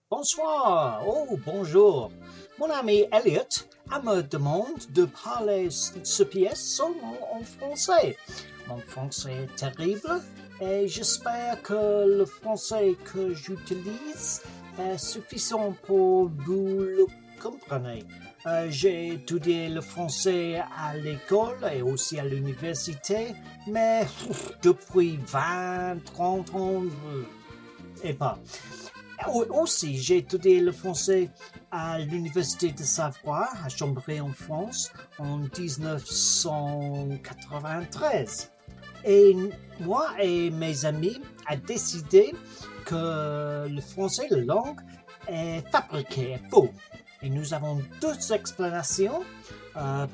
Bonsoir, oh bonjour. Mon ami Elliot me demande de parler ce pièce seulement en français. Mon français est terrible et j'espère que le français que j'utilise est suffisant pour vous le comprendre. J'ai étudié le français à l'école et aussi à l'université, mais depuis 20, 30 ans, et pas. Aussi, j'ai étudié le français à l'Université de Savoie, à Chambéry en France, en 1993. Et moi et mes amis avons décidé que le français, la langue, est fabriqué, est faux. Et nous avons deux explanations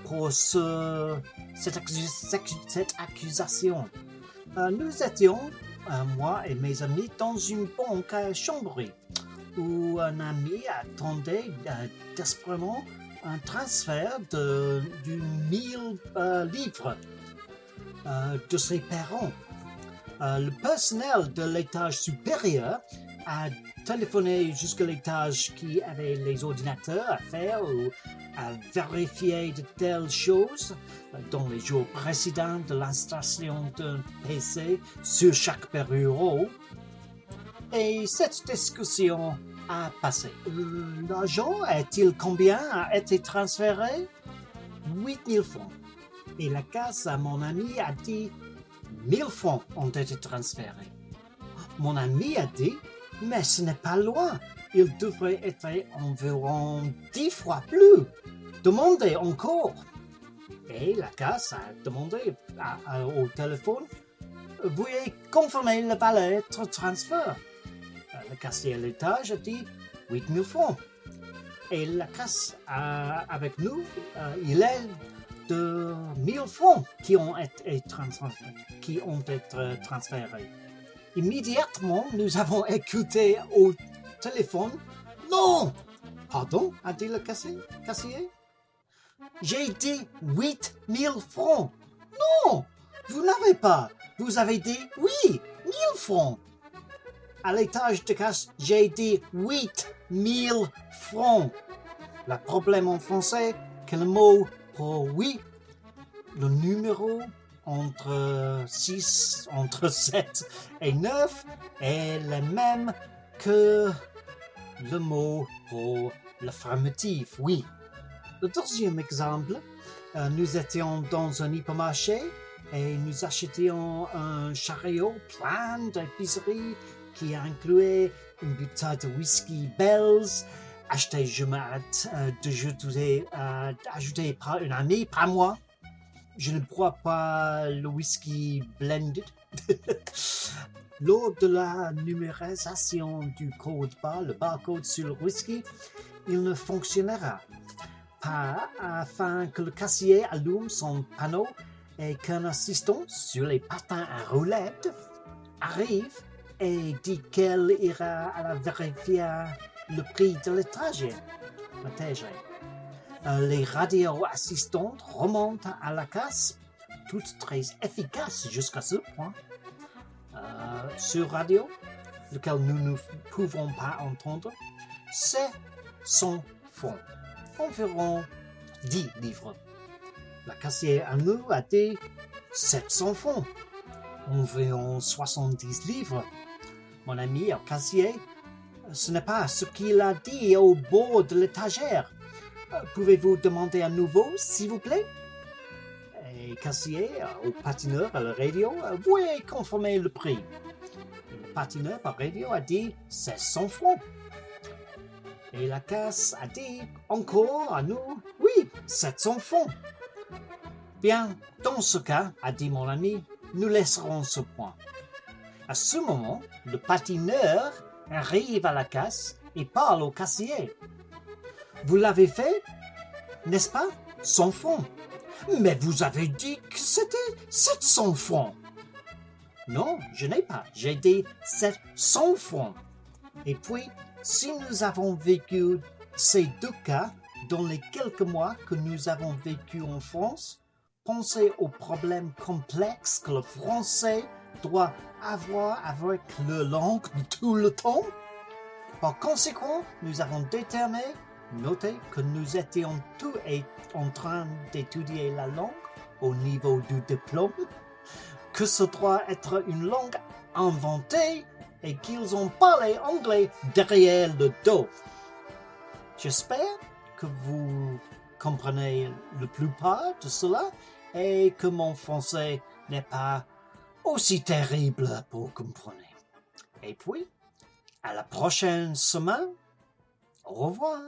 pour cette accusation. Nous étions moi et mes amis dans une banque à Chambéry où un ami attendait désespérément un transfert de 1000 livres de ses parents. Le personnel de l'étage supérieur a téléphoné jusqu'à l'étage qui avait les ordinateurs à faire ou à vérifier de telles choses dans les jours précédents de l'installation d'un PC sur chaque bureau. Et cette discussion a passé. L'argent est-il combien a été transféré? 8000 francs. Et la caisse à mon ami a dit 1000 francs ont été transférés. Mon ami a dit, mais ce n'est pas loin. Il devrait être environ 10 fois plus. Demandez encore. Et la caisse a demandé au téléphone, veuillez confirmer le balai de transfert. Le caissier à l'étage a dit 8000 francs. Et la caisse avec nous, il est de 1000 francs qui ont été transférés. Immédiatement, nous avons écouté au téléphone. Non! Pardon, a dit le caissier. J'ai dit 8000 francs. Non! Vous n'avez pas. Vous avez dit oui, 1000 francs. À l'étage de caisse, j'ai dit 8000 francs. Le problème en français, que le mot pour oui, le numéro entre 7 et 9 est le même que le mot pour l'affirmatif, oui. Le deuxième exemple, nous étions dans un hypermarché et nous achetions un chariot plein d'épiceries qui incluait une bouteille de whisky Bell's, acheté ajouté par un ami, pas moi. Je ne bois pas le whisky blended. Lors de la numérisation du code barre, le barcode sur le whisky, il ne fonctionnera pas afin que le caissier allume son panneau et qu'un assistant sur les patins à roulettes arrive et dit qu'elle ira à la vérifier le prix de l'étagère. Les radios assistantes remontent à la casse, toutes très efficaces jusqu'à ce point. Sur radio, lequel nous ne pouvons pas entendre, c'est 100 francs, environ 10 livres. La caissière à nous a dit 700 francs, environ 70 livres. Mon ami, au caissier, ce n'est pas ce qu'il a dit au bord de l'étagère. Pouvez-vous demander à nouveau, s'il vous plaît? Et caissier, au patineur à la radio, veuillez confirmer le prix. Et le patineur par radio a dit 1600 francs. Et la caisse a dit encore à nous, oui, 700 francs. Bien, dans ce cas, a dit mon ami, nous laisserons ce point. À ce moment, le patineur arrive à la caisse et parle au caissier. Vous l'avez fait, n'est-ce pas? 100 francs. Mais vous avez dit que c'était 700 francs. Non, je n'ai pas. J'ai dit 700 francs. Et puis, si nous avons vécu ces deux cas dans les quelques mois que nous avons vécu en France, pensez aux problèmes complexes que le français doit avoir avec la langue de tout le temps. Par conséquent, nous avons noté que nous étions tous en train d'étudier la langue au niveau du diplôme, que ce doit être une langue inventée et qu'ils ont parlé anglais derrière le dos. J'espère que vous comprenez la plupart de cela et que mon français n'est pas aussi terrible pour comprendre. Et puis, à la prochaine semaine. Au revoir.